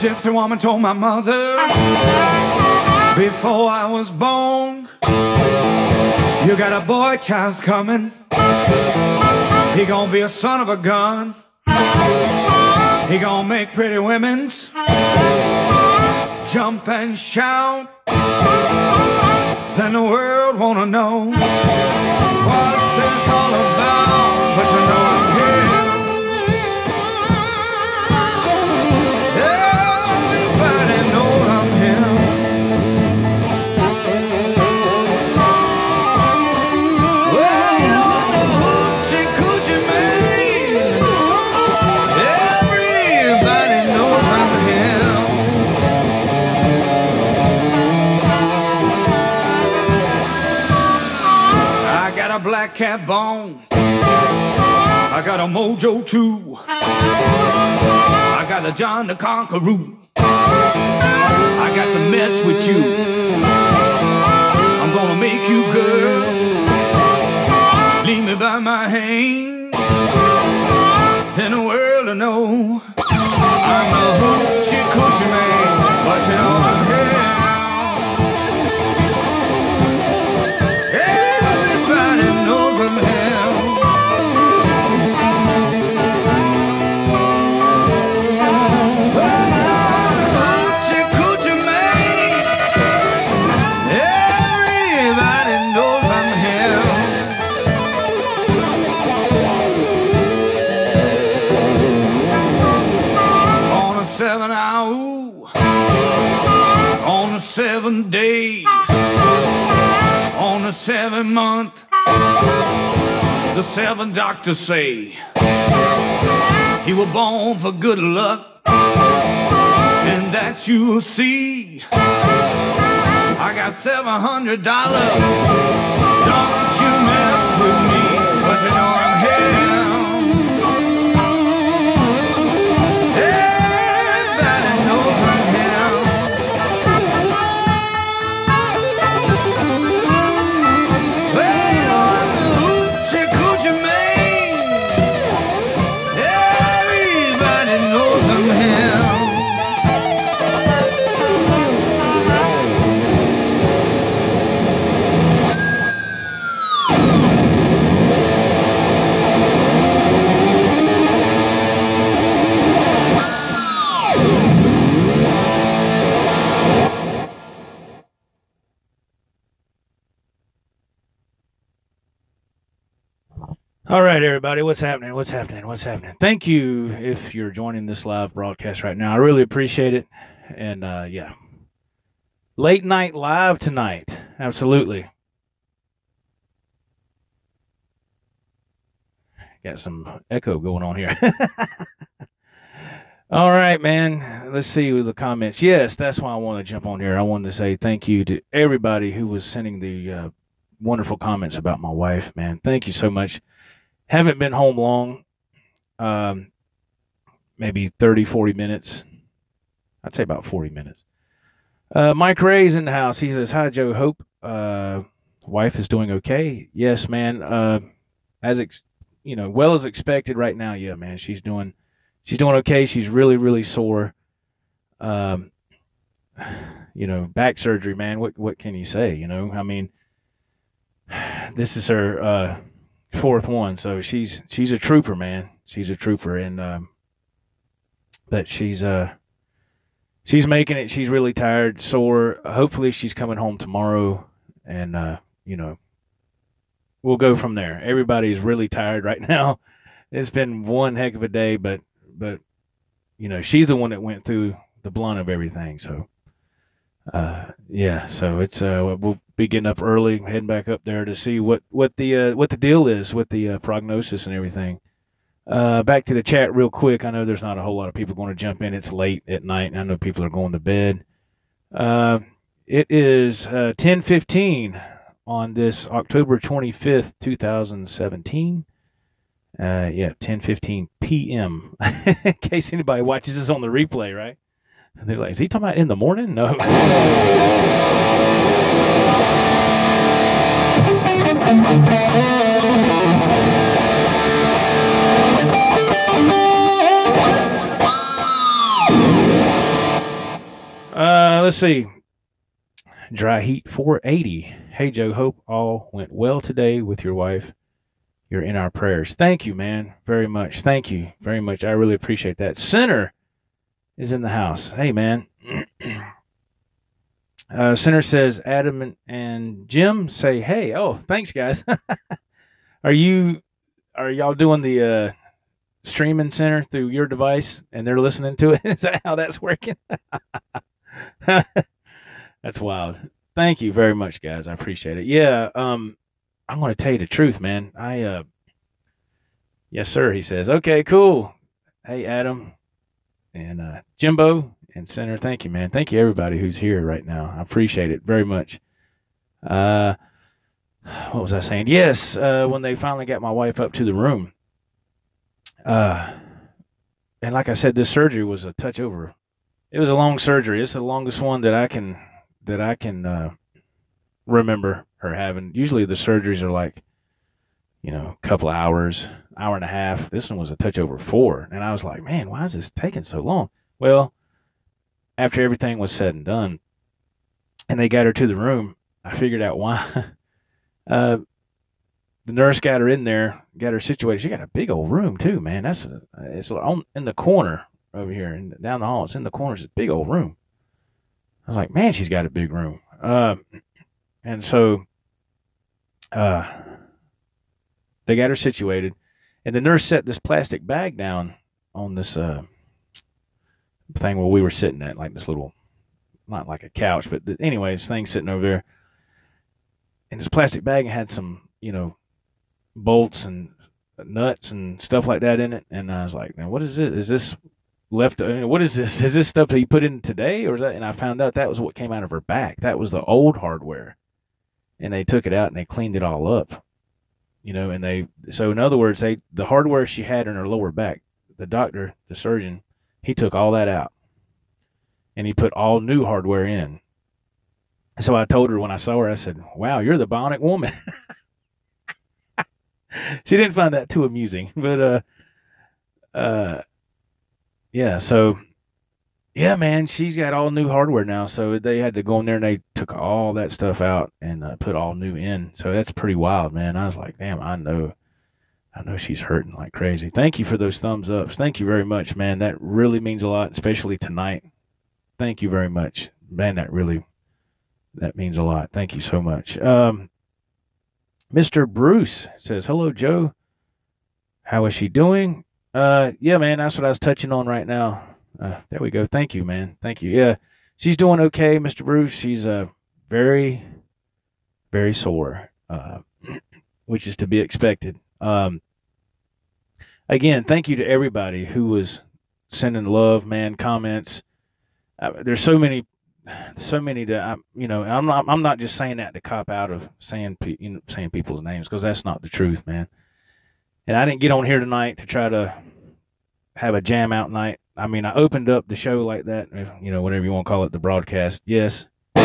gypsy woman told my mother before I was born, you got a boy child's coming. He gonna be a son of a gun. He gonna make pretty women's jump and shout. Then the world wanna know what this all about. But you know I'm here. Everybody knows I'm here. Well, you know the hoochie coochie man. Everybody knows I'm here. I got a black cat bone. I got a mojo too. I got a John the Conqueror. I got to mess with you. I'm gonna make you girls leave me by my hand. Then the world will know I'm a hoochie coochie man. But you know I'm here. Everybody knows I'm here. On the 7th day, on the 7th month, the 7th doctors say he was born for good luck, and that you'll see. I got $700. Don't you mess with me, but you know I'm here. All right, everybody, what's happening? What's happening? What's happening? Thank you if you're joining this live broadcast right now. I really appreciate it. And, yeah. Late night live tonight. Absolutely. Got some echo going on here. All right, man. Let's see with the comments. Yes, that's why I want to jump on here. I wanted to say thank you to everybody who was sending the wonderful comments about my wife, man. Thank you so much. Haven't been home long, maybe 30, 40 minutes. I'd say about 40 minutes. Mike Ray's in the house. He says, hi, Joe. Hope wife is doing okay. Yes, man. Well as expected right now. Yeah, man. She's doing okay. She's really, really sore. Back surgery, man. What can you say? I mean, this is her fourth one, so she's a trooper, man. She's a trooper, and but she's making it. She's really tired, sore. Hopefully, she's coming home tomorrow, and we'll go from there. Everybody's really tired right now. It's been one heck of a day, but she's the one that went through the blunt of everything. So, yeah. So it's we'll be getting up early, heading back up there to see what the deal is with the prognosis and everything. Back to the chat real quick. I know there's not a whole lot of people going to jump in. It's late at night, and I know people are going to bed. It is 10:15 on this October 25th, 2017. 10:15 p.m. In case anybody watches this on the replay, right? And they're like, is he talking about in the morning? No. let's see. Dry Heat 480. Hey, Joe, hope all went well today with your wife. You're in our prayers. Thank you, man, very much. Thank you very much. I really appreciate that. Center is in the house. Hey, man. Center says Adam and Jim say hey. Oh, thanks, guys. Are y'all doing the streaming Center through your device and they're listening to it? Is that how that's working? That's wild. Thank you very much, guys. I appreciate it. Yeah, I'm going to tell you the truth, man. Yes, sir, he says. Okay, cool. Hey, Adam and Jimbo and Center, thank you, man. Thank you, everybody who's here right now. I appreciate it very much. What was I saying? Yes, when they finally got my wife up to the room. And like I said, this surgery was a touch over. It was a long surgery. It's the longest one that I can remember her having. Usually the surgeries are like, a couple of hours, hour and a half. This one was a touch over 4. And I was like, man, why is this taking so long? Well, after everything was said and done and they got her to the room, I figured out why. The nurse got her in there, got her situated. She got a big old room too, man. It's in the corner over here and down the hall. It's in the corner. It's a big old room. I was like, man, she's got a big room. And so they got her situated, and the nurse set this plastic bag down on this thing where we were sitting at, like this little, not like a couch, but anyway, this thing sitting over there. And this plastic bag had some, bolts and nuts and stuff like that in it. And I was like, man, what is it? Is this left? What is this? Is this stuff that you put in today, or is that? And I found out that was what came out of her back. That was the old hardware, and they took it out and they cleaned it all up, so in other words, the hardware she had in her lower back, the doctor, the surgeon, he took all that out, and he put all new hardware in. So I told her when I saw her, I said, "Wow, you're the bionic woman." She didn't find that too amusing, but yeah, so, yeah, man, she's got all new hardware now. So they had to go in there and they took all that stuff out and put all new in. So that's pretty wild, man. I was like, damn, I know she's hurting like crazy. Thank you for those thumbs ups. Thank you very much, man. That really means a lot, especially tonight. Thank you very much, man. That means a lot. Thank you so much. Mr. Bruce says, hello, Joe. How is she doing? Yeah, man, that's what I was touching on right now. There we go. Thank you, man. Thank you. Yeah, she's doing okay, Mr. Bruce. She's very, very sore, which is to be expected. Again, thank you to everybody who was sending love, man, comments. There's so many that I'm not just saying that to cop out of saying people's names, because that's not the truth, man. And I didn't get on here tonight to try to have a jam out night. I mean, I opened up the show like that, whatever you want to call it, the broadcast. Yes. But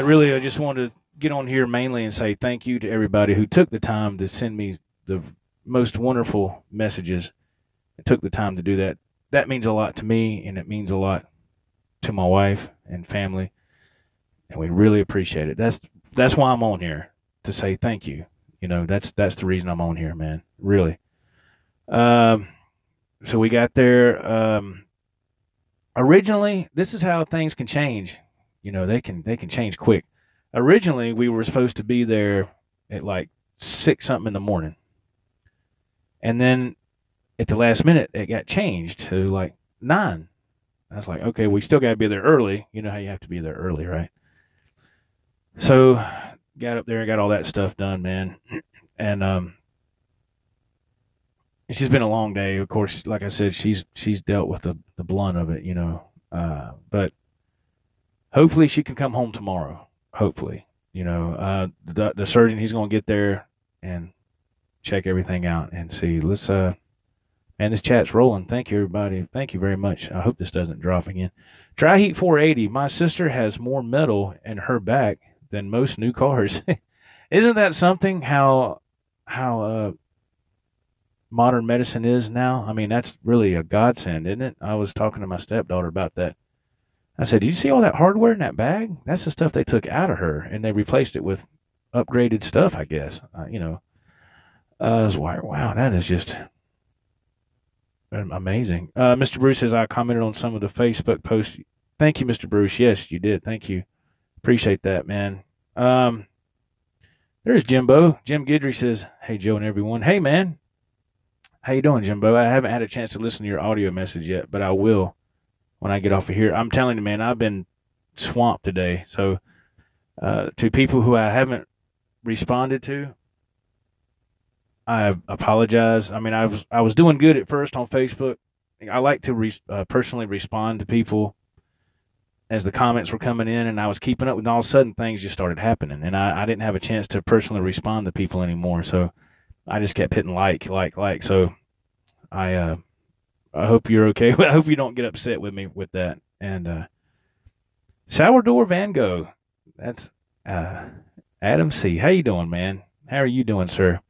really, I just wanted to get on here mainly and say thank you to everybody who took the time to send me the most wonderful messages and took the time to do that. That means a lot to me, and it means a lot to my wife and family, and we really appreciate it. That's why I'm on here, to say thank you. That's the reason I'm on here, man. Really. So we got there. Originally, this is how things can change. They can change quick. Originally, we were supposed to be there at like 6 something in the morning, and then at the last minute, it got changed to like 9. I was like, okay, we still got to be there early. You know how you have to be there early, right? So got up there and got all that stuff done, man. And it's just been a long day. Of course, like I said, she's dealt with the blunt of it, but hopefully she can come home tomorrow. Hopefully, the surgeon, he's going to get there and check everything out and see. Let's, man, this chat's rolling. Thank you, everybody. Thank you very much. I hope this doesn't drop again. Dry Heat 480. My sister has more metal in her back than most new cars. Isn't that something? How modern medicine is now? I mean, that's really a godsend, isn't it? I was talking to my stepdaughter about that I said, "Did you see all that hardware in that bag? That's the stuff they took out of her, and they replaced it with upgraded stuff, I guess." I was like, "Wow, that is just amazing." Mr. Bruce says, "I commented on some of the Facebook posts." Thank you, Mr. Bruce. Yes, you did. Thank you. Appreciate that, man. There's Jimbo. Jim Guidry says, "Hey, Joe and everyone. Hey, man. How you doing, Jimbo? I haven't had a chance to listen to your audio message yet, but I will when I get off of here." I'm telling you, man, I've been swamped today. So to people who I haven't responded to, I apologize. I mean, I was doing good at first on Facebook. I like to personally respond to people as the comments were coming in, and I was keeping up, and all of a sudden things just started happening, and I didn't have a chance to personally respond to people anymore. So I just kept hitting like. So I hope you're okay. I hope you don't get upset with me with that. And Salvador Van Gogh, that's Adam C. How you doing, man? How are you doing, sir?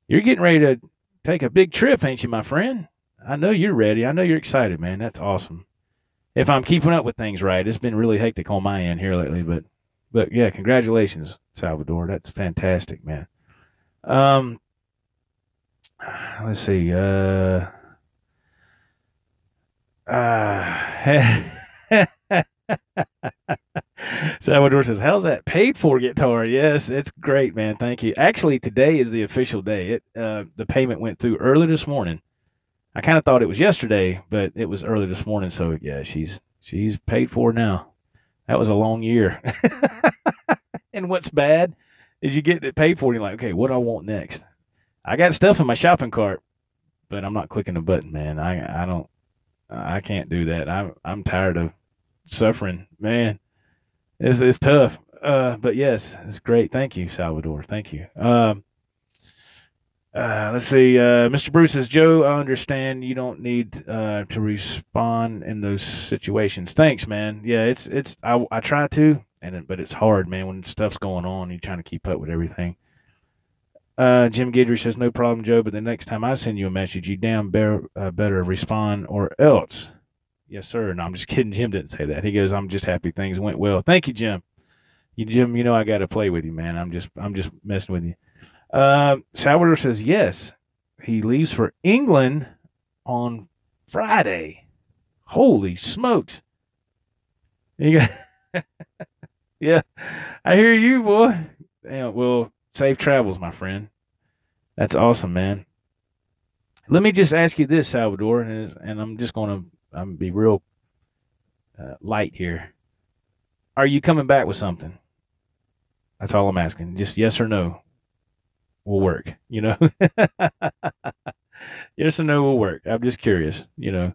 You're getting ready to take a big trip, ain't you, my friend? I know you're ready. I know you're excited, man. That's awesome. If I'm keeping up with things right, it's been really hectic on my end here lately, but yeah, congratulations, Salvador. That's fantastic, man. Let's see. Salvador says, "How's that paid for guitar?" Yes, it's great, man. Thank you. Actually, today is the official day. The payment went through early this morning. I kind of thought it was yesterday, but it was early this morning. So yeah, she's paid for now. That was a long year. And what's bad is you get it paid for, and you're like, okay, what do I want next? I got stuff in my shopping cart, but I'm not clicking the button, man. I can't do that. I'm tired of suffering, man. It's tough. But yes, it's great. Thank you, Salvador. Thank you. Let's see. Mr. Bruce says, "Joe, I understand you don't need to respond in those situations." Thanks, man. Yeah, I try to, but it's hard, man, when stuff's going on. You're trying to keep up with everything. Jim Guidry says, "No problem, Joe, but the next time I send you a message, you damn better respond or else." Yes, sir. No, I'm just kidding. Jim didn't say that. He goes, "I'm just happy things went well." Thank you, Jim. Jim, you know I got to play with you, man. I'm just messing with you. Salvador says, "Yes, he leaves for England on Friday." Holy smokes. Yeah, I hear you, boy. Yeah, well, safe travels, my friend. That's awesome, man. Let me just ask you this, Salvador, and I'm just going to be real light here. Are you coming back with something? That's all I'm asking. Just yes or no will work, Yes or no will work. I'm just curious, I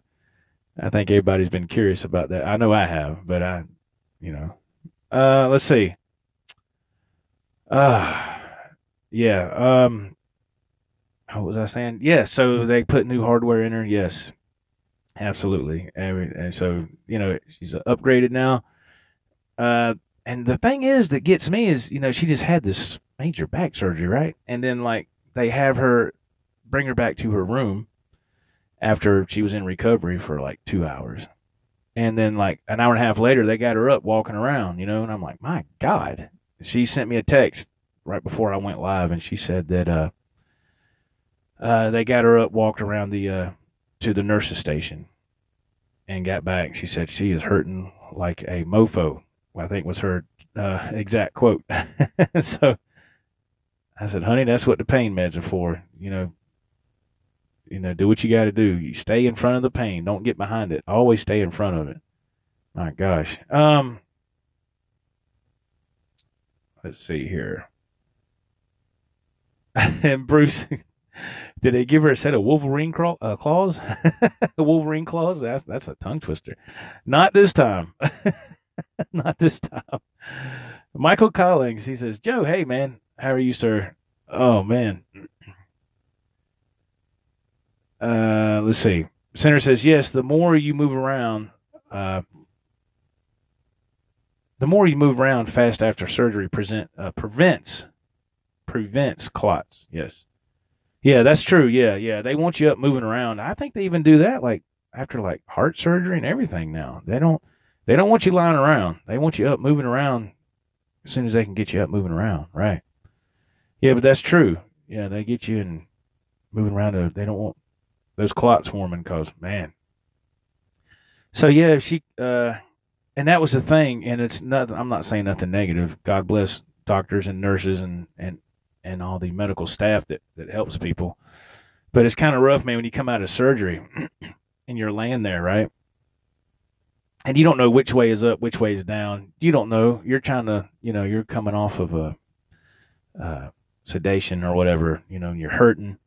think everybody's been curious about that. I know I have, but let's see. Yeah. What was I saying? Yeah. So they put new hardware in her. Yes, absolutely. And so, she's upgraded now. And the thing is that gets me is, she just had this major back surgery, right? And then they have her bring her back to her room after she was in recovery for 2 hours. And then an hour and a half later, they got her up walking around, and I'm like, my God. She sent me a text right before I went live, and she said that they got her up, walked around to the nurse's station and got back. She said she is hurting like a mofo. I think was her exact quote. So I said, "Honey, that's what the pain meds are for. Do what you got to do. You stay in front of the pain. Don't get behind it. Always stay in front of it." My gosh. Let's see here. And Bruce, did they give her a set of Wolverine claws? Wolverine claws? That's a tongue twister. Not this time. Not this time. Michael Collins, he says, "Joe, hey, man. How are you, sir?" Oh, man. Let's see. Center says, "Yes, the more you move around fast after surgery prevents clots." Yes. Yeah, that's true. Yeah. They want you up moving around. I think they even do that after heart surgery and everything now. They don't They don't want you lying around. They want you up moving around as soon as they can get you up moving around, right? Yeah, but that's true. Yeah, they get you and moving around. They don't want those clots forming because, man. So, yeah, and that was the thing, and it's nothing. I'm not saying nothing negative. God bless doctors and nurses and all the medical staff that helps people. But it's kind of rough, man, when you come out of surgery and you're laying there, right? And you don't know which way is up, which way is down. You don't know. You're trying to, you're coming off of a sedation or whatever, and you're hurting.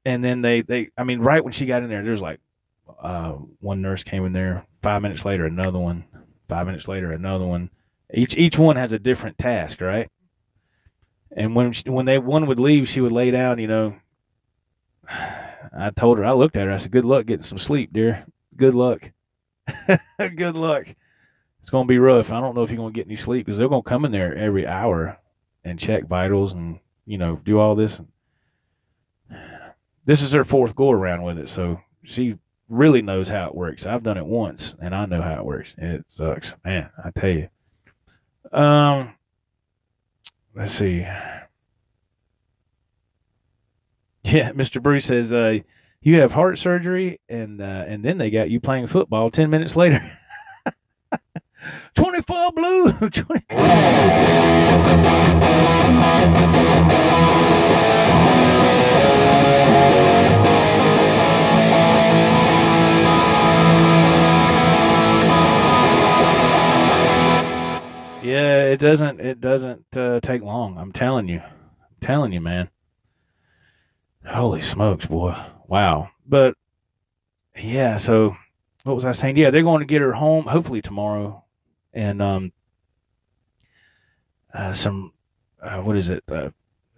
And then I mean, right when she got in there, there's like one nurse came in there. 5 minutes later, another one. 5 minutes later, another one. Each one has a different task, right? And when one would leave, she would lay down. I told her, I looked at her. I said, "Good luck getting some sleep, dear. Good luck. Good luck. It's going to be rough. I don't know if you're going to get any sleep because they're going to come in there every hour and check vitals and do all this. This is her fourth go around with it, so she really knows how it works. I've done it once, and I know how it works. It sucks, man. I tell you. Let's see. Yeah, Mr. Bruce says you have heart surgery, and then they got you playing football 10 minutes later. 24 blue. 20. Yeah, it doesn't take long. I'm telling you, man. Holy smokes, boy. Wow. But yeah, so what was I saying? Yeah, they're going to get her home hopefully tomorrow. And some what is it?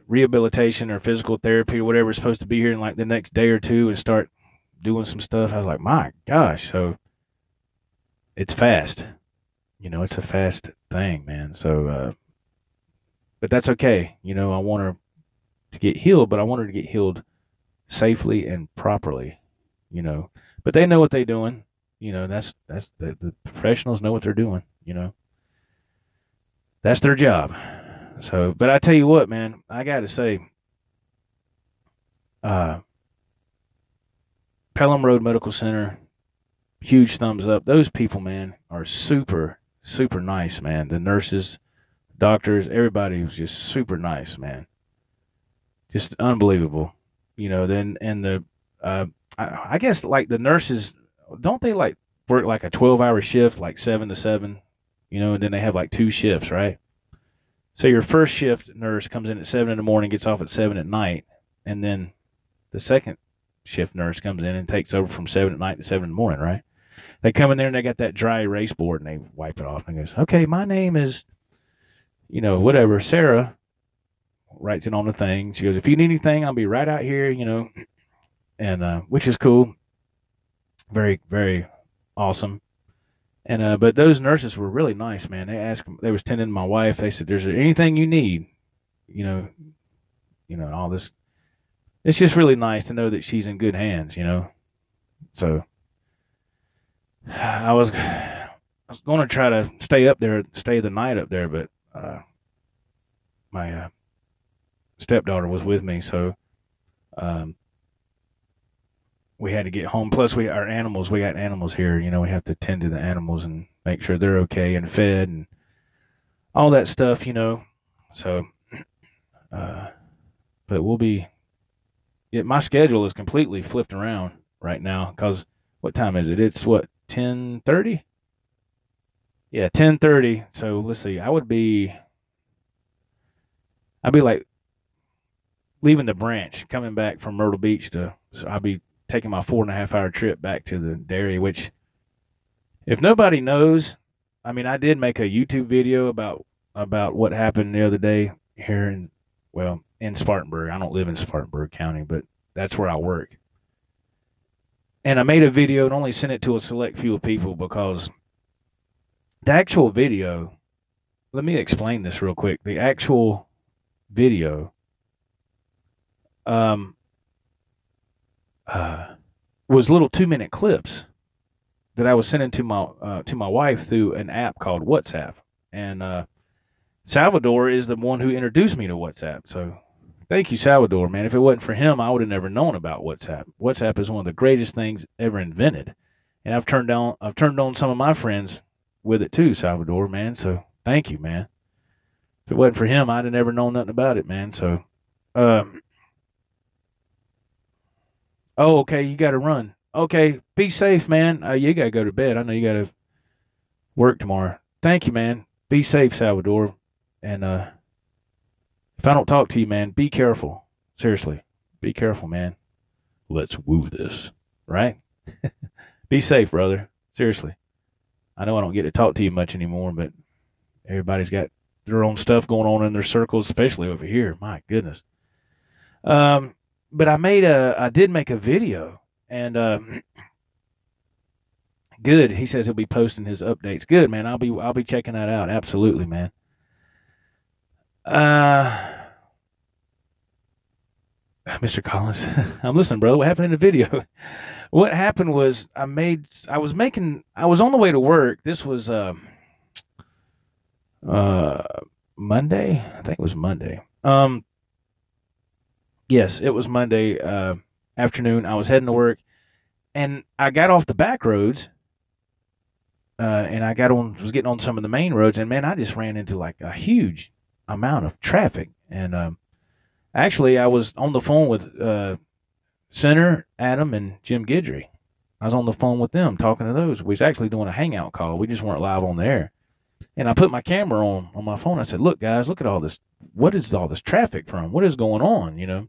Rehabilitation or physical therapy or whatever is supposed to be here in like the next day or two and start doing some stuff. I was like, my gosh. So it's fast. It's a fast thing, man. So, but that's okay. I want her to get healed, but I want her to get healed safely and properly, But they know what they're doing. That's the professionals know what they're doing, That's their job. So, but I tell you what, man, I got to say, Pelham Road Medical Center, huge thumbs up. Those people, man, are super, super nice, man. The nurses, doctors, everybody was just super nice, man. Just unbelievable, Then I guess like the nurses, don't they like work like a 12-hour shift, like 7 to 7, and then they have like 2 shifts, right? So your first shift nurse comes in at 7 in the morning, gets off at 7 at night, and then the second shift nurse comes in and takes over from 7 at night to 7 in the morning, right? They come in there and they got that dry erase board and they wipe it off and goes, okay, my name is, whatever, Sarah. Writes it on the thing. She goes, if you need anything, I'll be right out here, and which is cool. Very, very awesome. And but those nurses were really nice, man. They was tending to my wife. They said, "There's anything you need, all this." It's just really nice to know that she's in good hands, So I was going to try to stay the night up there, but my stepdaughter was with me, so we had to get home. Plus, we got animals here. We have to tend to the animals and make sure they're okay and fed and all that stuff, So, but my schedule is completely flipped around right now because what time is it? It's what, 10:30? Yeah, 10:30. So let's see. I'd be like leaving the branch, coming back from Myrtle Beach so I'll be taking my 4.5-hour trip back to the dairy, which if nobody knows, I mean, I did make a YouTube video about what happened the other day here in Spartanburg. I don't live in Spartanburg County, but that's where I work. And I made a video and only sent it to a select few people because the actual video, let me explain this real quick. The actual video was little 2-minute clips that I was sending to my wife through an app called WhatsApp, and Salvador is the one who introduced me to WhatsApp. So thank you, Salvador, man. If it wasn't for him, I would have never known about WhatsApp. WhatsApp is one of the greatest things ever invented, and I've turned on some of my friends with it too, Salvador, man. So thank you, man. If it wasn't for him, I'd have never known nothing about it, man. So, oh, okay, you got to run. Okay, be safe, man. You got to go to bed. I know you got to work tomorrow. Thank you, man. Be safe, Salvador. And if I don't talk to you, man, be careful. Seriously, be careful, man. Let's woo this, right? Be safe, brother. Seriously. I know I don't get to talk to you much anymore, but everybody's got their own stuff going on in their circles, especially over here. My goodness. But I did make a video, and good. He says he'll be posting his updates. Good, man. I'll be checking that out. Absolutely, man. Mr. Collins, I'm listening, brother. What happened in the video? What happened was I was on the way to work. This was Monday. I think it was Monday. Yes, it was Monday afternoon. I was heading to work, and I got off the back roads, and was getting on some of the main roads, and man, I just ran into like a huge amount of traffic. And actually, I was on the phone with Center, Adam, and Jim Guidry. I was on the phone with them talking to those. We was actually doing a hangout call. We just weren't live on the air. And I put my camera on my phone. I said, look, guys, look at all this. What is all this traffic from? What is going on, you know?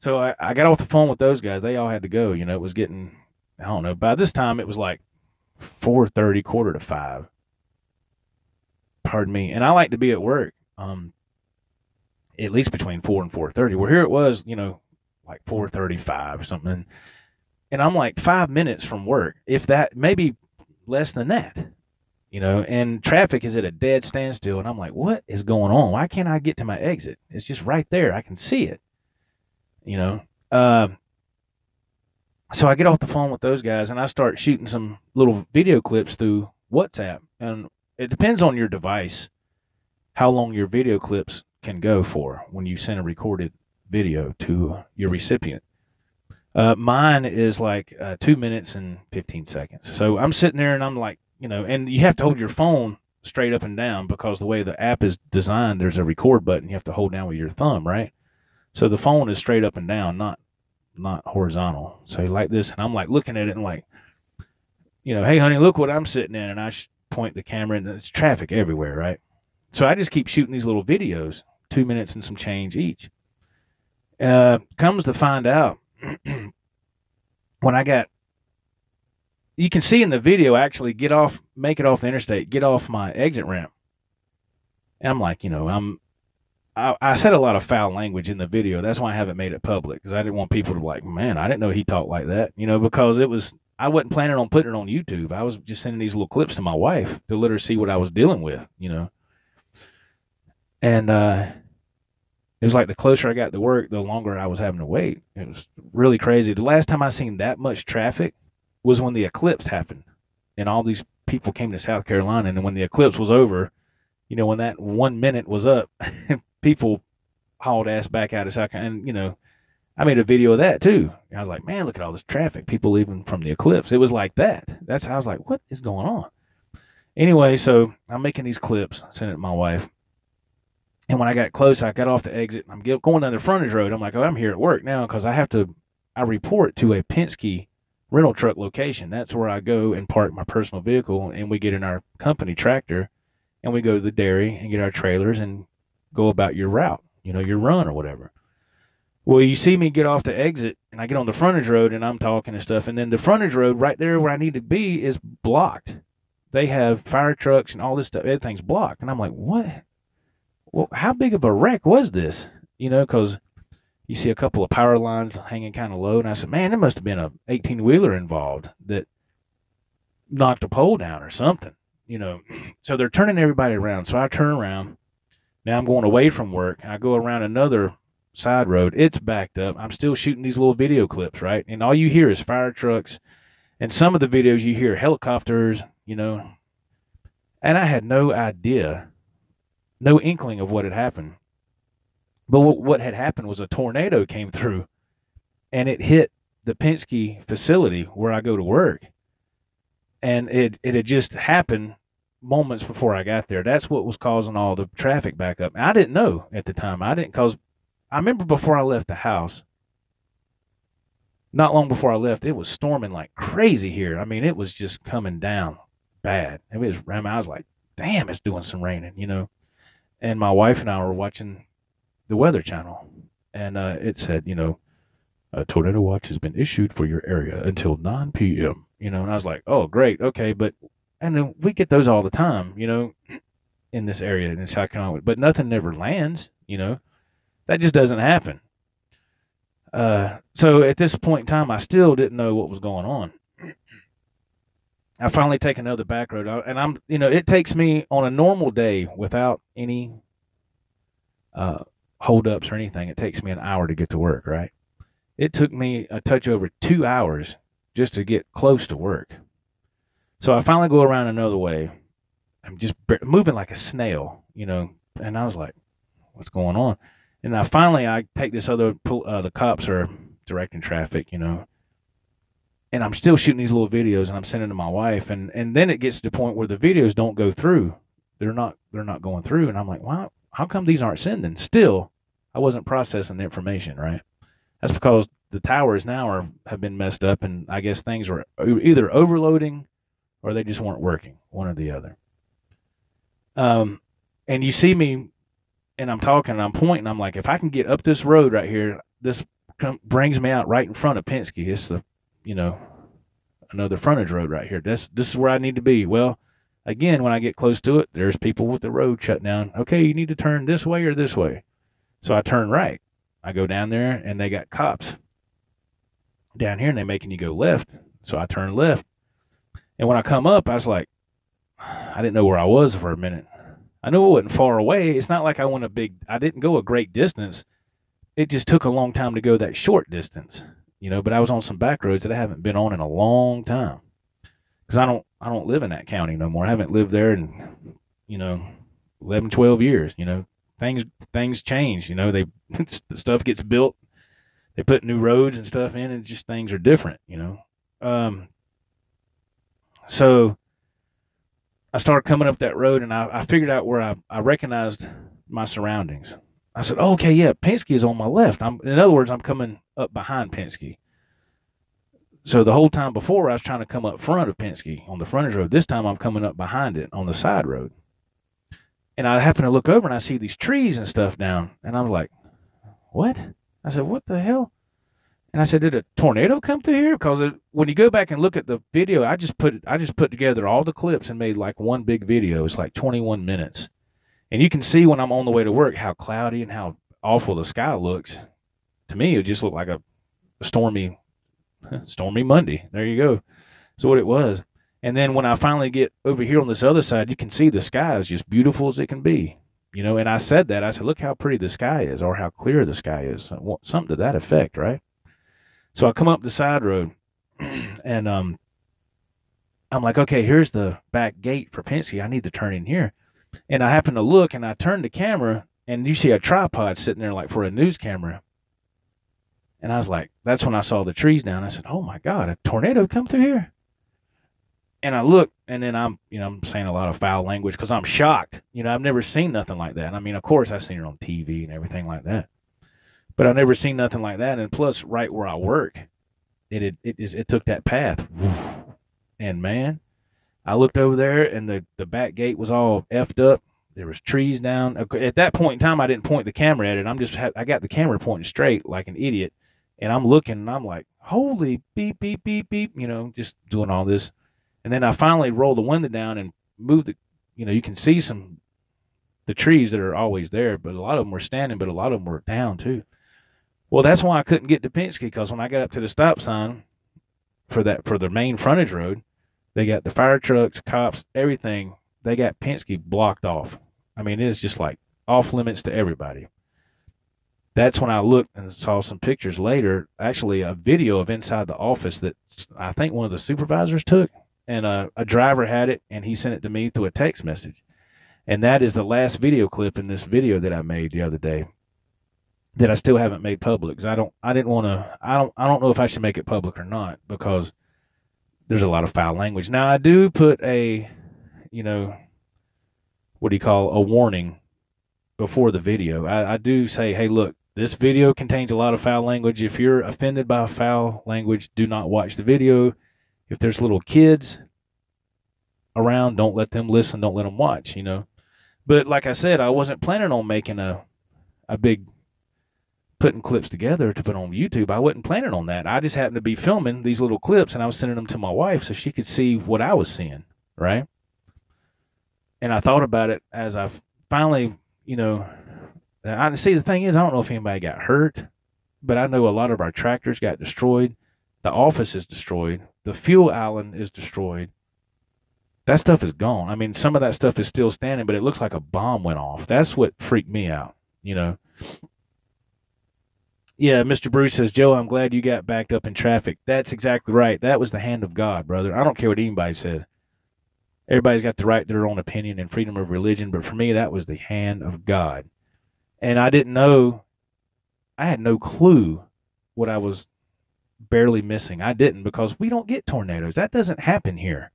So I got off the phone with those guys. They all had to go. You know, it was getting, I don't know. By this time, it was like 4:30, 4:45. Pardon me. And I like to be at work at least between 4 and 4:30. Well, here it was, you know, like 4:35 or something. And I'm like 5 minutes from work, if that, maybe less than that, you know, and traffic is at a dead standstill. And I'm like, what is going on? Why can't I get to my exit? It's just right there. I can see it, you know. So I get off the phone with those guys, and I start shooting some little video clips through WhatsApp. And it depends on your device how long your video clips can go for when you send a recorded video to your recipient. Mine is like 2 minutes and 15 seconds. So I'm sitting there and I'm like, you know, and you have to hold your phone straight up and down because the way the app is designed, there's a record button you have to hold down with your thumb, right? So the phone is straight up and down, not horizontal. So like this, and I'm like looking at it and like, you know, hey honey, look what I'm sitting in, and I point the camera, and there's traffic everywhere, right? So I just keep shooting these little videos, 2 minutes and some change each. Comes to find out, when you can see in the video, actually make it off the interstate, get off my exit ramp. And I'm like, you know, I said a lot of foul language in the video. That's why I haven't made it public, because I didn't want people to be like, man, I didn't know he talked like that, you know, because I wasn't planning on putting it on YouTube. I was just sending these little clips to my wife to let her see what I was dealing with, you know. And it was like the closer I got to work, the longer I was having to wait. It was really crazy. The last time I seen that much traffic was when the eclipse happened, and all these people came to South Carolina. And then when the eclipse was over, you know, when that 1 minute was up, people hauled ass back out of South Carolina. And, you know, I made a video of that too. And I was like, man, look at all this traffic, people leaving from the eclipse. It was like that. I was like, what is going on? Anyway, so I'm making these clips, sending it to my wife. And when I got close, I got off the exit. I'm going down the frontage road. I'm like, oh, I'm here at work now, because I report to a Penske rental truck location. That's where I go and park my personal vehicle, and we get in our company tractor, and we go to the dairy and get our trailers and go about your route, you know, your run or whatever. Well, you see me get off the exit, and I get on the frontage road, and I'm talking and stuff, and then the frontage road right there where I need to be is blocked. They have fire trucks and all this stuff. Everything's blocked. And I'm like, what? Well, how big of a wreck was this? You know, because you see a couple of power lines hanging kind of low. And I said, man, there must have been a 18-wheeler involved that knocked a pole down or something, you know. So they're turning everybody around. So I turn around. Now I'm going away from work. I go around another side road. It's backed up. I'm still shooting these little video clips, right? And all you hear is fire trucks And some of the videos you hear helicopters, you know, and I had no idea, no inkling of what had happened. But what had happened was a tornado came through and it hit the Penske facility where I go to work. And it had just happened moments before I got there. That's what was causing all the traffic backup. I didn't know at the time. I remember before I left the house, not long before I left, it was storming like crazy here. I mean, it was just coming down bad. I was like, damn, it's doing some raining, you know. And my wife and I were watching the Weather Channel, and it said, you know, a tornado watch has been issued for your area until 9 p.m. You know, and I was like, oh, great, okay, and then we get those all the time, you know, in this area in South Carolina, but nothing never lands, you know. That just doesn't happen. So at this point in time, I still didn't know what was going on. I finally take another back road, and it takes me on a normal day without any holdups or anything. It takes me an hour to get to work, right? It took me a touch over 2 hours just to get close to work. So I finally go around another way. I'm just moving like a snail, you know, and I was like, what's going on? And I take this the cops are directing traffic, you know, and I'm still shooting these little videos and I'm sending to my wife. And then it gets to the point where the videos don't go through. They're not going through. And I'm like, wow, how come these aren't sending? Still, I wasn't processing the information, right? That's because the towers now have been messed up, and I guess things were either overloading or they just weren't working, one or the other. And you see me, and I'm talking, and I'm pointing. I'm like, if I can get up this road right here, this brings me out right in front of Penske. It's another frontage road right here. This is where I need to be. Well, again, when I get close to it, there's people with the road shut down. Okay, you need to turn this way or this way. So I turn right. I go down there, and they got cops down here, and they're making you go left. So I turn left. And when I come up, I was like, I didn't know where I was for a minute. I knew it wasn't far away. It's not like I didn't go a great distance. It just took a long time to go that short distance, you know, but I was on some back roads that I haven't been on in a long time. Because I don't live in that county no more. I haven't lived there in, you know, 11, 12 years, you know. Things change, you know, the stuff gets built. They put new roads and stuff in, and just things are different, you know. So I started coming up that road, and I figured out where I recognized my surroundings. I said, oh, okay, yeah, Penske is on my left. In other words, I'm coming up behind Penske. So the whole time before, I was trying to come up front of Penske on the frontage road. This time I'm coming up behind it on the side road. And I happen to look over, and I see these trees and stuff down. And I was like, what? I said, what the hell? And I said, did a tornado come through here? Because when you go back and look at the video, I just put together all the clips and made like one big video. It's like 21 minutes. And you can see when I'm on the way to work how cloudy and how awful the sky looks. To me, it just looked like a stormy Monday. There you go. That's what it was. And then when I finally get over here on this other side, you can see the sky is just beautiful as it can be. You know, and I said, look how pretty the sky is, or how clear the sky is. Something to that effect, right? So I come up the side road, and I'm like, okay, here's the back gate for Penske. I need to turn in here. And I happen to look, and I turn the camera, and you see a tripod sitting there like for a news camera. And I was like, that's when I saw the trees down. I said, oh, my God, a tornado come through here? And I look, and then I'm saying a lot of foul language because I'm shocked. You know, I've never seen nothing like that. I mean, of course, I've seen it on TV and everything like that. But I've never seen nothing like that. And plus, right where I work, it took that path. And, man, I looked over there, and the back gate was all effed up. There was trees down. At that point in time, I didn't point the camera at it. I got the camera pointing straight like an idiot. And I'm looking, and I'm like, holy beep, beep, beep, beep, you know, just doing all this. And then I finally rolled the window down and moved you can see the trees that are always there, but a lot of them were standing, but a lot of them were down too. Well, that's why I couldn't get to Penske, because when I got up to the stop sign for the main frontage road, they got the fire trucks, cops, everything. They got Penske blocked off. I mean, it's just like off limits to everybody. that's when I looked and saw some pictures later, actually a video of inside the office that I think one of the supervisors took, and a driver had it, and he sent it to me through a text message. And that is the last video clip in this video that I made the other day that I still haven't made public, because I don't know if I should make it public or not, because there's a lot of foul language. Now, I do put a, what do you call, a warning before the video. I do say, hey, look, this video contains a lot of foul language. If you're offended by foul language, do not watch the video. If there's little kids around, don't let them listen, don't let them watch, But like I said, I wasn't planning on making a big, putting clips together to put on YouTube. I wasn't planning on that. I just happened to be filming these little clips, and I was sending them to my wife so she could see what I was seeing, right? And I thought about it as I finally, I see, the thing is, I don't know if anybody got hurt, but I know a lot of our tractors got destroyed. The office is destroyed. The fuel island is destroyed. That stuff is gone. I mean, some of that stuff is still standing, but it looks like a bomb went off. That's what freaked me out, Yeah, Mr. Bruce says, Joe, I'm glad you got backed up in traffic. That's exactly right. That was the hand of God, brother. I don't care what anybody says. Everybody's got the right to their own opinion and freedom of religion, but for me, that was the hand of God. And I didn't know, I had no clue what I was barely missing. I didn't, because we don't get tornadoes. That doesn't happen here.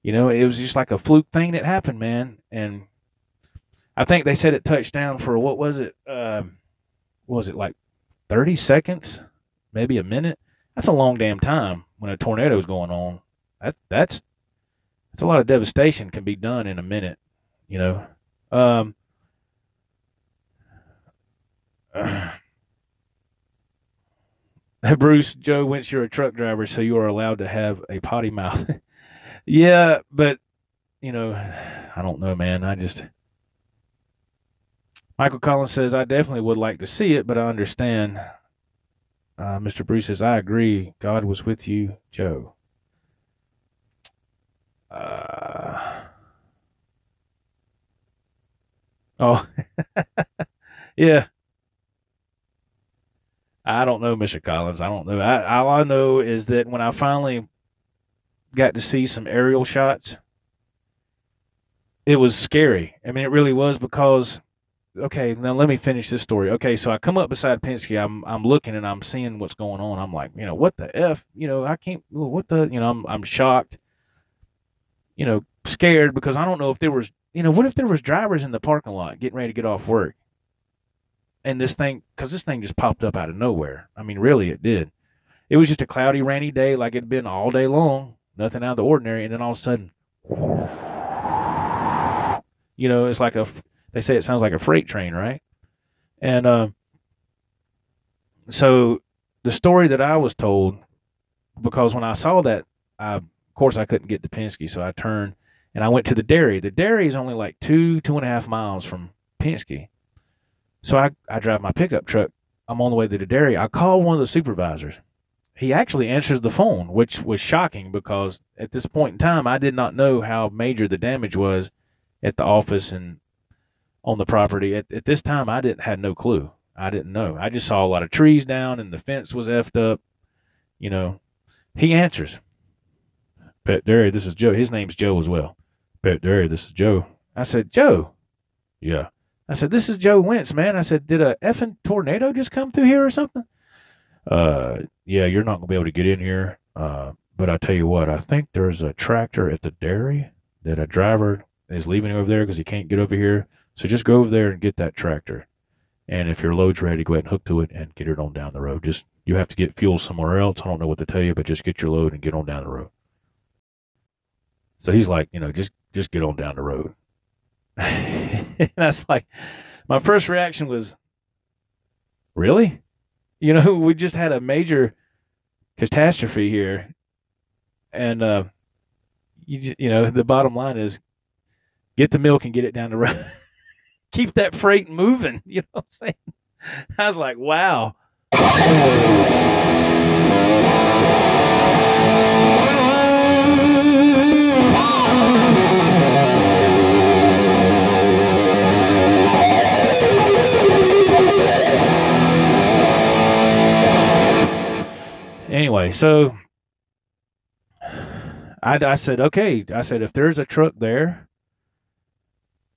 It was just like a fluke thing that happened, man. And I think they said it touched down for, what was it? Like 30 seconds? Maybe a minute? That's a long damn time when a tornado is going on. That's a lot of devastation can be done in a minute, Bruce, Joe Wentz, you're a truck driver, so you are allowed to have a potty mouth. Yeah, but, I don't know, man. Michael Collins says, I definitely would like to see it, but I understand. Mr. Bruce says, I agree. God was with you, Joe. Yeah. I don't know, Mr. Collins. I don't know. All I know is that when I finally got to see some aerial shots, it was scary. I mean, it really was, because, okay, now let me finish this story. Okay, so I come up beside Penske. I'm looking and I'm seeing what's going on. I'm like, what the F? I can't, what the, I'm shocked, scared, because I don't know if there was, what if there was drivers in the parking lot getting ready to get off work? And this thing just popped up out of nowhere. I mean, really, it did. It was just a cloudy, rainy day, like it had been all day long, nothing out of the ordinary. And then all of a sudden, it's like they say it sounds like a freight train, right? And so the story that I was told, because when I saw that, of course I couldn't get to Penske, so I turned and I went to the dairy. The dairy is only like 2.5 miles from Penske. So I drive my pickup truck. I'm on the way to the dairy. I call one of the supervisors. He actually answers the phone, which was shocking, because at this point in time, I did not know how major the damage was at the office and on the property. At this time, I had no clue. I didn't know. I just saw a lot of trees down and the fence was effed up. He answers. Pet Dairy, this is Joe. His name's Joe as well. Pet Dairy, this is Joe. I said, Joe? Yeah. I said, this is Joe Wentz, man. I said, did a effing tornado just come through here or something? Yeah, you're not going to be able to get in here. But I tell you what, I think there's a tractor at the dairy that a driver is leaving over there because he can't get over here. So just go over there and get that tractor. And if your load's ready, go ahead and hook to it and get it on down the road. You have to get fuel somewhere else. I don't know what to tell you, but just get your load and get on down the road. So he's like, just get on down the road. And that's like, my first reaction was, really? We just had a catastrophe here. And, the bottom line is get the milk and get it down the road. Keep that freight moving. You know what I'm saying? I was like, wow. Anyway, so I said, okay. I said, if there's a truck there,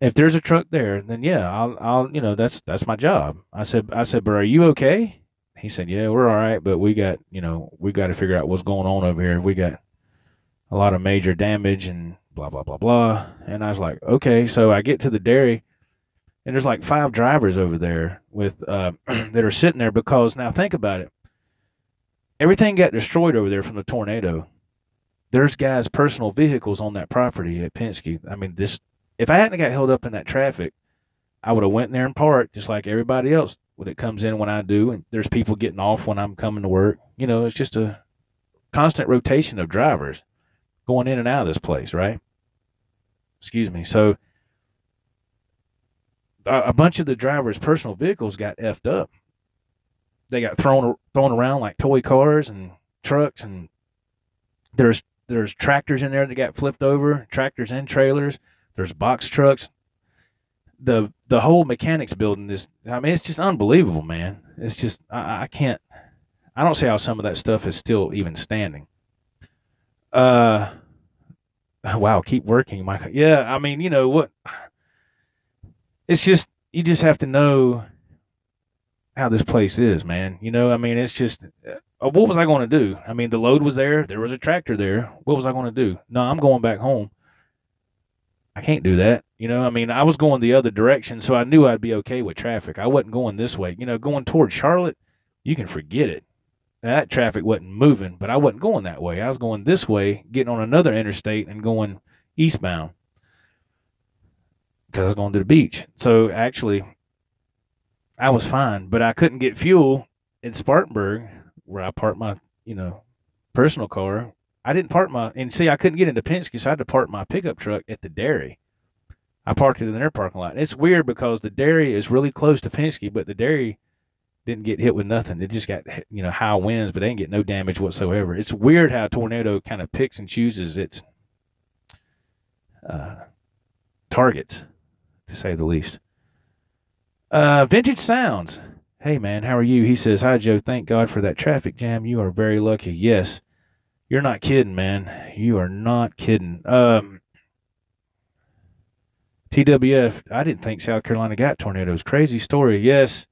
then yeah, I'll, that's my job. I said, but are you okay? He said, yeah, we're all right, but we got to figure out what's going on over here. We got a lot of major damage and blah, blah, blah, blah. And I was like, okay. So I get to the dairy, and there's like 5 drivers over there with, that are sitting there because, now think about it. Everything got destroyed over there from the tornado. There's guys' personal vehicles on that property at Penske. I mean, if I hadn't got held up in that traffic, I would have went there and parked just like everybody else when it comes in when I do, and there's people getting off when I'm coming to work. It's just a constant rotation of drivers going in and out of this place, right? Excuse me. So a bunch of the drivers' personal vehicles got effed up. They got thrown around like toy cars and trucks, and there's tractors in there that got flipped over, tractors and trailers. There's box trucks. The whole mechanics building is, I mean, it's just unbelievable, man. It's just, I don't see how some of that stuff is still even standing. Wow, keep working, Michael. Yeah, I mean, what? It's just, you just have to know how this place is, man. I mean, it's just, what was I going to do? I mean, the load was there. There was a tractor there. What was I going to do? No, I'm going back home. I can't do that. I mean, I was going the other direction, so I knew I'd be okay with traffic. I wasn't going this way. Going toward Charlotte, you can forget it. That traffic wasn't moving, but I wasn't going that way. I was going this way, getting on another interstate and going eastbound because I was going to the beach. So actually, I was fine, but I couldn't get fuel in Spartanburg where I parked my, personal car. I didn't park I couldn't get into Penske, so I had to park my pickup truck at the dairy. I parked it in their parking lot. It's weird because the dairy is really close to Penske, but the dairy didn't get hit with nothing. It just got, high winds, but they didn't get no damage whatsoever. It's weird how a tornado kind of picks and chooses its targets, to say the least. Vintage Sounds. Hey, man, how are you? He says, hi, Joe. Thank God for that traffic jam. You are very lucky. Yes. You're not kidding, man. You are not kidding. TWF, I didn't think South Carolina got tornadoes. Crazy story. Yes.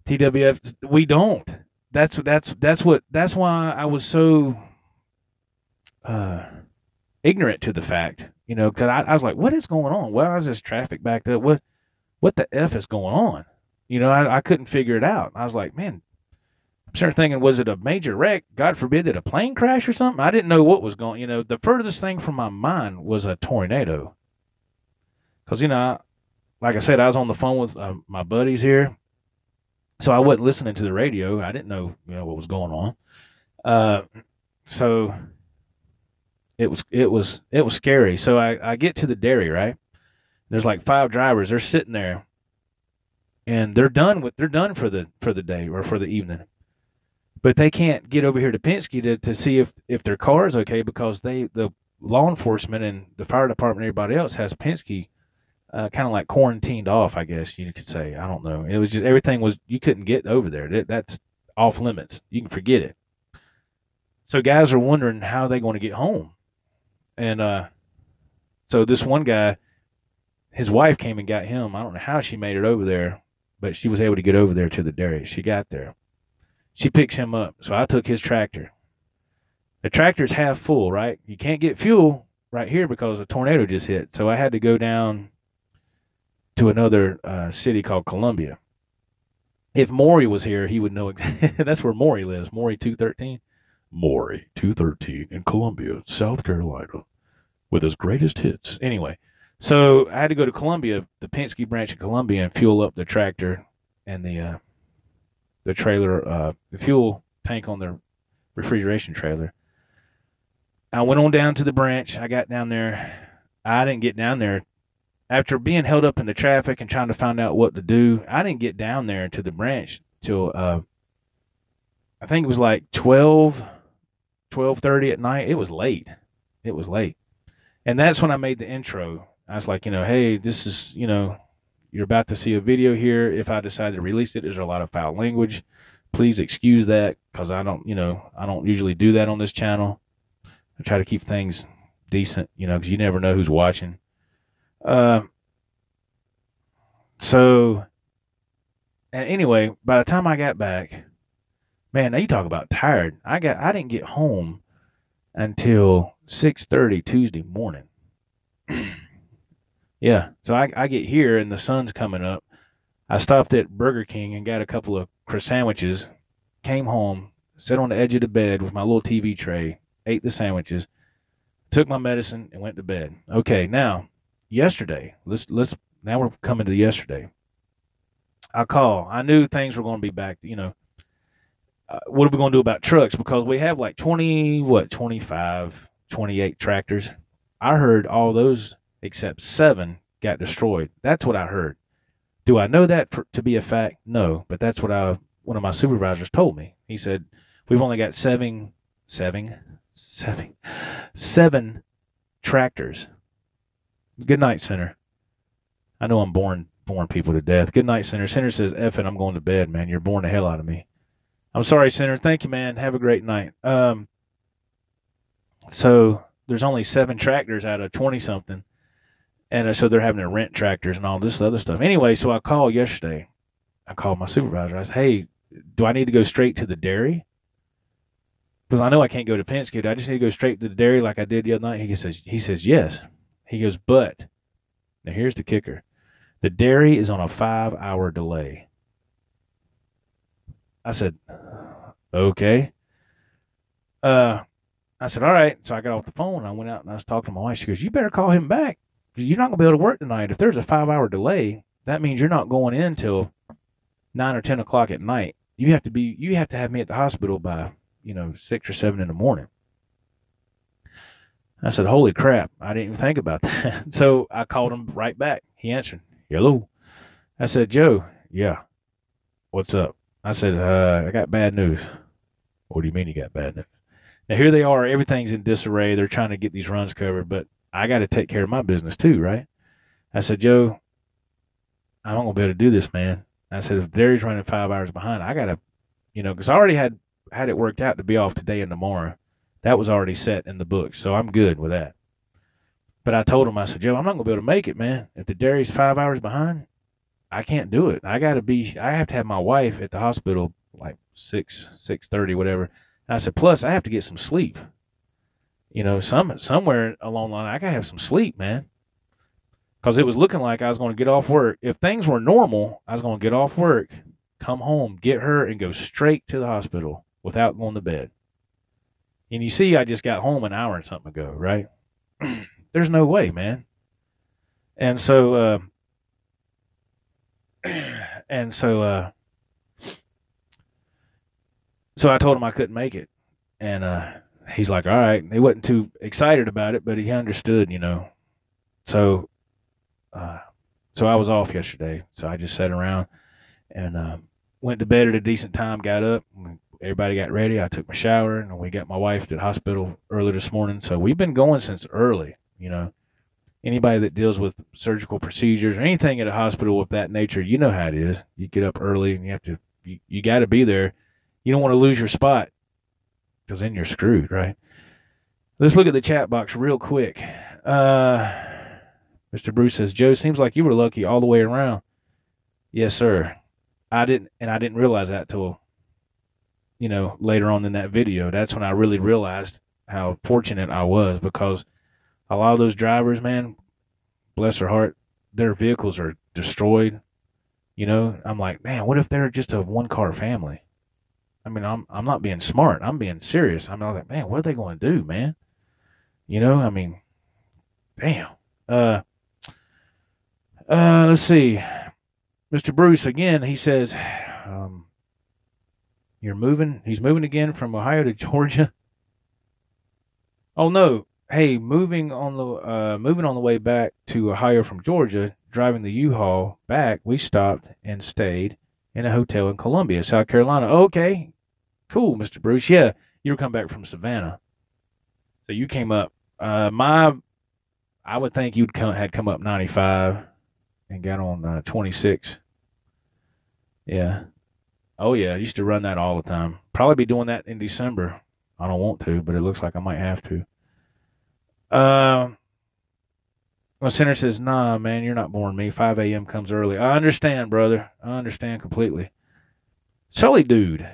TWF, we don't. That's why I was so ignorant to the fact, because I was like, what is going on? Why is this traffic backed up? What the F is going on? I couldn't figure it out. I was like, man, I'm starting thinking, was it a major wreck? God forbid that a plane crash or something? I didn't know what was going, the furthest thing from my mind was a tornado. Because, like I said, I was on the phone with my buddies here. So I wasn't listening to the radio. I didn't know, what was going on. So it was scary. So I get to the dairy, right? There's like 5 drivers. They're sitting there, and they're done for the day or for the evening. But they can't get over here to Penske to see if their car is okay because the law enforcement and the fire department and everybody else has Penske kind of like quarantined off, I guess you could say. I don't know. It was just, everything was, you couldn't get over there. That's off limits. You can forget it. So guys are wondering how they're going to get home. And so this one guy, his wife came and got him. I don't know how she made it over there, but she was able to get over there to the dairy. She got there. She picks him up. So I took his tractor. The tractor's half full, right? You can't get fuel right here because a tornado just hit. So I had to go down to another city called Columbia. If Maury was here, he would know. That's where Maury lives. Maury 213. Maury 213 in Columbia, South Carolina, with his greatest hits. Anyway, so I had to go to Columbia, the Penske branch of Columbia, and fuel up the tractor and the trailer, the fuel tank on the refrigeration trailer. I went on down to the branch. I got down there. I didn't get down there. After being held up in the traffic and trying to find out what to do, I didn't get down there to the branch till I think it was like 12:30 at night. It was late. And that's when I made the intro. I was like, hey, this is, you're about to see a video here. If I decide to release it, there's a lot of foul language. please excuse that, because I don't usually do that on this channel. I try to keep things decent, because you never know who's watching. So, and anyway, by the time I got back, man, now you talk about tired. I didn't get home until 6:30 Tuesday morning. Yeah, so I get here and the sun's coming up. I stopped at Burger King and got a couple of sandwiches, came home, sat on the edge of the bed with my little TV tray, ate the sandwiches, took my medicine, and went to bed. Okay, now, yesterday, now we're coming to yesterday. I knew things were going to be back, what are we going to do about trucks? Because we have like 25, 28 tractors. I heard all those except 7 got destroyed. That's what I heard. Do I know that to be a fact? No, but that's what one of my supervisors told me. He said, we've only got 7 tractors. Good night, Center. I know I'm boring people to death. Good night, Center. Center says, F it, I'm going to bed, man. You're boring the hell out of me. I'm sorry, Center. Thank you, man. Have a great night. So there's only 7 tractors out of 20-something. And so they're having to rent tractors and all this other stuff. Anyway, so I called yesterday. I called my supervisor. I said, hey, do I need to go straight to the dairy? Because I know I can't go to Penske. Do I just need to go straight to the dairy like I did the other night? He says, yes. He goes, but, now here's the kicker. The dairy is on a 5-hour delay. I said, okay. I said, all right. So I got off the phone. I went out and I was talking to my wife. She goes, you better call him back. You're not going to be able to work tonight. If there's a 5-hour delay, that means you're not going in till 9 or 10 o'clock at night. You have to have me at the hospital by, 6 or 7 in the morning. I said, holy crap. I didn't even think about that. So I called him right back. He answered, hello. I said, Joe, yeah. What's up? I said, I got bad news. What do you mean you got bad news? Now here they are. Everything's in disarray. They're trying to get these runs covered, but I got to take care of my business too, right? I said, Joe, I'm not going to be able to do this, man. I said, if Dairy's running 5 hours behind, I got to, because I already had it worked out to be off today and tomorrow. That was already set in the books, so I'm good with that. But I told him, I said, Joe, I'm not going to be able to make it, man. If the Dairy's 5 hours behind, I can't do it. I have to have my wife at the hospital like 6:30, whatever. And I said, plus I have to get some sleep. Somewhere along the line, I got to have some sleep, man. Because it was looking like I was going to get off work. If things were normal, I was going to get off work, come home, get her, and go straight to the hospital without going to bed. And you see, I just got home an hour and something ago, right? There's no way, man. And so, so I told him I couldn't make it. And he's like, all right. He wasn't too excited about it, but he understood, So I was off yesterday. So I just sat around and went to bed at a decent time, got up. Everybody got ready. I took my shower, and we got my wife to the hospital early this morning. So we've been going since early, Anybody that deals with surgical procedures or anything at a hospital of that nature, you know how it is. You get up early, and you got to be there. You don't want to lose your spot, because then you're screwed, right? Let's look at the chat box real quick. Mr. Bruce says, Joe, seems like you were lucky all the way around. Yes, sir. I didn't realize that till, later on in that video. That's when I really realized how fortunate I was, because a lot of those drivers, man, bless their heart, their vehicles are destroyed. I'm like, man, what if they're just a one-car family? I mean, I'm not being smart. I'm being serious. I'm like, man, what are they going to do, man? I mean, damn. Let's see. Mr. Bruce, again, he says, he's moving again from Ohio to Georgia. Oh, no. Hey, moving on the way back to Ohio from Georgia, driving the U-Haul back, we stopped and stayed in a hotel in Columbia, South Carolina. Okay. Cool, Mr. Bruce. Yeah, you were coming back from Savannah. So you came up. I would think had come up 95 and got on 26. Yeah. Oh yeah, I used to run that all the time. Probably be doing that in December. I don't want to, but it looks like I might have to. My center says, "Nah, man, you're not boring me. 5 a.m. comes early." I understand, brother. I understand completely. Sully dude,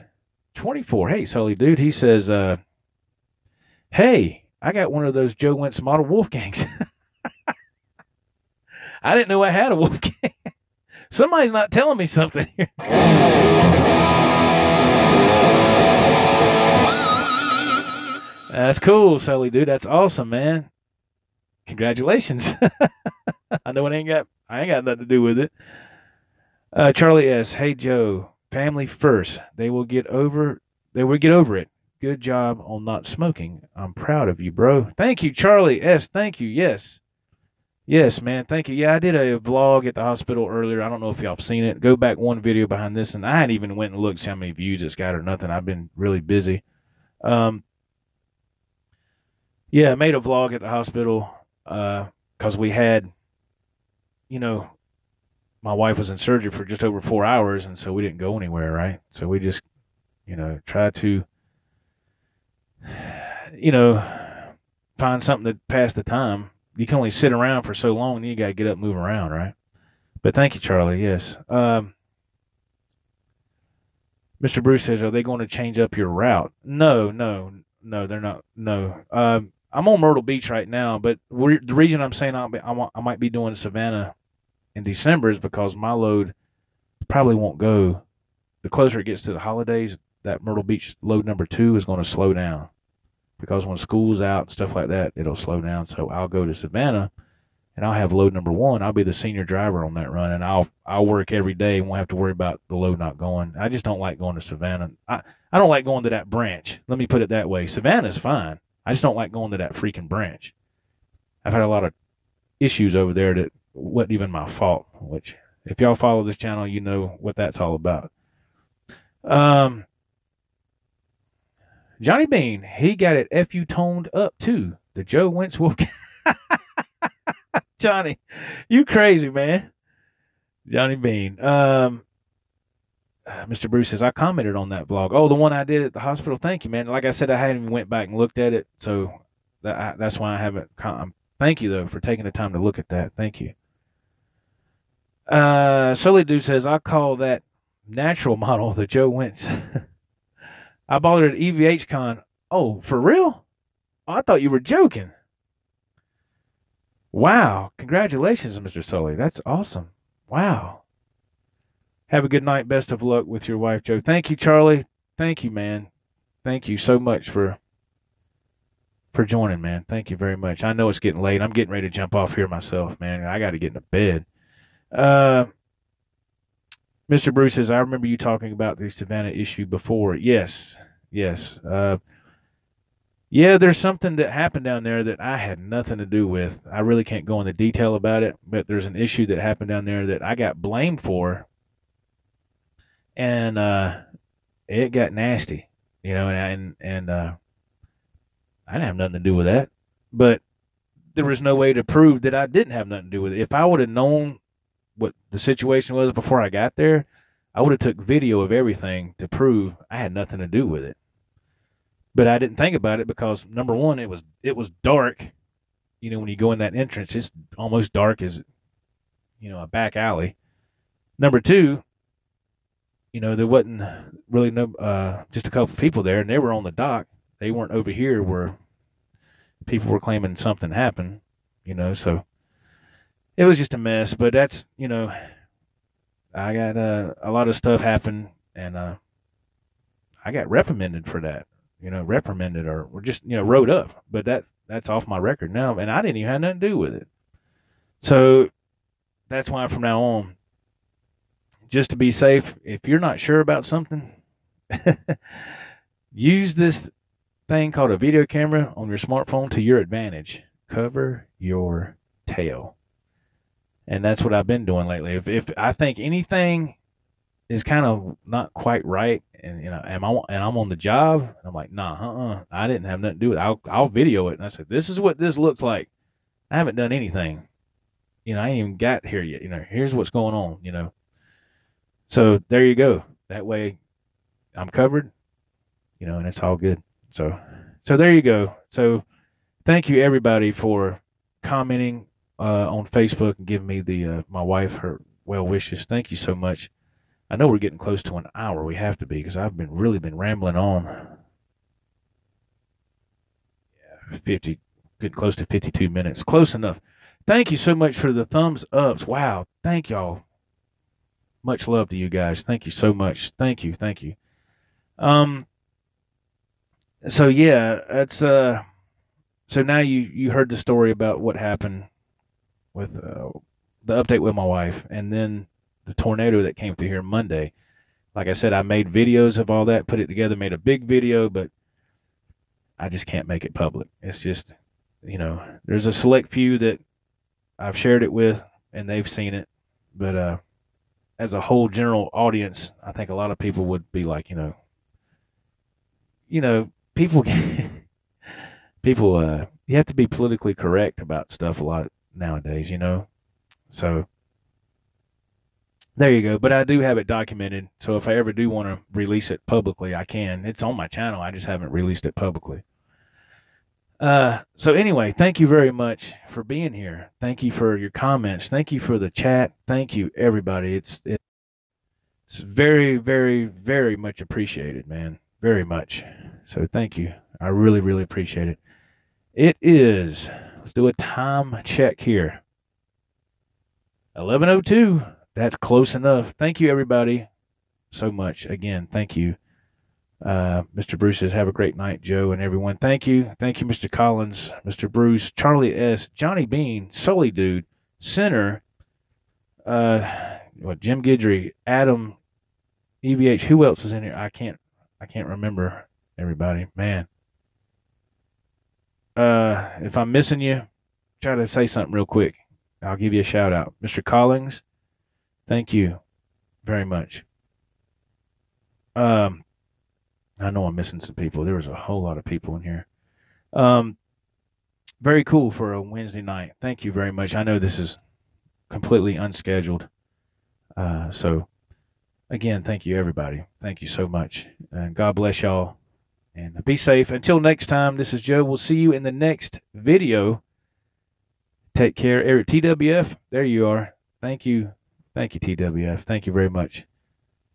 24. Hey, Sully dude. He says, "Hey, I got one of those Joe Wentz model Wolfgangs. I didn't know I had a Wolfgang. Somebody's not telling me something here." That's cool, Sully dude. That's awesome, man. Congratulations. I know I ain't got nothing to do with it. Charlie S. Hey Joe, family first. They will get over it. Good job on not smoking. I'm proud of you, bro. Thank you, Charlie S. Thank you. Yes. Yes, man. Thank you. Yeah, I did a vlog at the hospital earlier. I don't know if y'all have seen it. Go back one video behind this, and I hadn't even went and looked to see how many views it's got or nothing. I've been really busy. Yeah, I made a vlog at the hospital because we had, my wife was in surgery for just over 4 hours, and so we didn't go anywhere, right? So we just, tried to, find something to pass the time. You can only sit around for so long, and you got to get up and move around, right? But thank you, Charlie. Yes. Mr. Bruce says, are they going to change up your route? No, they're not. No. I'm on Myrtle Beach right now, but the reason I'm saying I might be doing Savannah in December is because my load probably won't go. The closer it gets to the holidays, that Myrtle Beach load number 2 is going to slow down because when school's out and stuff like that, it'll slow down. So I'll go to Savannah and I'll have load number 1. I'll be the senior driver on that run, and I'll work every day and won't have to worry about the load not going. I just don't like going to Savannah. I don't like going to that branch. Let me put it that way. Savannah's fine. I just don't like going to that freaking branch. I've had a lot of issues over there that wasn't even my fault, which if y'all follow this channel, you know what that's all about. Johnny Bean, he got it FU toned up too. The Joe Wentz will. Johnny, you crazy, man. Johnny Bean. Mr. Bruce says, I commented on that vlog. Oh, the one I did at the hospital. Thank you, man. Like I said, I hadn't even went back and looked at it, so that's why I haven't. Thank you, though, for taking the time to look at that. Thank you. Sully Dude says, I call that natural model the Joe Wentz. I bought it at EVH Con. Oh, for real? Oh, I thought you were joking. Wow. Congratulations, Mr. Sully. That's awesome. Wow. Have a good night. Best of luck with your wife, Joe. Thank you, Charlie. Thank you, man. Thank you so much for joining, man. Thank you very much. I know it's getting late. I'm getting ready to jump off here myself, man. I got to get into bed. Mr. Bruce says, I remember you talking about the Savannah issue before. Yes. Yeah, there's something that happened down there that I had nothing to do with. I really can't go into detail about it, but there's an issue that happened down there that I got blamed for. And it got nasty, and I didn't have nothing to do with that. But there was no way to prove that I didn't have nothing to do with it. If I would have known what the situation was before I got there, I would have took video of everything to prove I had nothing to do with it. But I didn't think about it because, number one, it was dark. When you go in that entrance, it's almost dark as, a back alley. Number two, there wasn't really just a couple of people there, and they were on the dock. They weren't over here where people were claiming something happened, so it was just a mess. But that's, I got a lot of stuff happened, and I got reprimanded for that, reprimanded or just, wrote up. But that's off my record now, and I didn't even have nothing to do with it. So that's why from now on, just to be safe, if you're not sure about something, use this thing called a video camera on your smartphone to your advantage. Cover your tail. And that's what I've been doing lately. If I think anything is kind of not quite right, and I'm on the job, and I'm like, nah, I didn't have nothing to do with it. I'll video it. And I said, this is what this looked like. I haven't done anything. I ain't even got here yet. Here's what's going on, So there you go. That way I'm covered, and it's all good. So there you go. So thank you everybody for commenting on Facebook and giving me the my wife her well wishes. Thank you so much. I know we're getting close to an hour. We have to be because I've really been rambling on. 50, getting close to 52 minutes. Close enough. Thank you so much for the thumbs ups. Wow. Thank y'all. Much love to you guys. Thank you so much. Thank you. Thank you. So yeah, that's so now you heard the story about what happened with the update with my wife, and then the tornado that came through here Monday. Like I said, I made videos of all that, put it together, made a big video, but I just can't make it public. It's just, there's a select few that I've shared it with, and they've seen it, but as a whole general audience, I think a lot of people would be like, people people you have to be politically correct about stuff a lot nowadays, So there you go. But I do have it documented, so if I ever do want to release it publicly, I can. It's on my channel. I just haven't released it publicly. So anyway, thank you very much for being here. Thank you for your comments. Thank you for the chat. Thank you, everybody. It's very, very, very much appreciated, man. Very much. So thank you. I really, really appreciate it. It is, let's do a time check here. 11:02. That's close enough. Thank you, everybody, so much. Again, thank you. Mr. Bruce says, have a great night, Joe and everyone. Thank you. Thank you, Mr. Collins, Mr. Bruce, Charlie S., Johnny Bean, Sully Dude, Sinner, Jim Guidry, Adam, EVH. Who else was in here? I can't remember everybody. Man. If I'm missing you, try to say something real quick. I'll give you a shout out. Mr. Collins, thank you very much. I know I'm missing some people. There was a whole lot of people in here. Very cool for a Wednesday night. Thank you very much. I know this is completely unscheduled. So again, thank you everybody. Thank you so much. And God bless y'all. And be safe. Until next time, this is Joe. We'll see you in the next video. Take care. Eric, TWF, there you are. Thank you. Thank you, TWF. Thank you very much.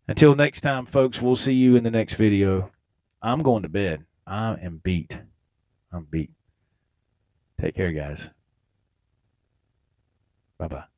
Until next time, folks, we'll see you in the next video. I'm going to bed. I am beat. I'm beat. Take care, guys. Bye-bye.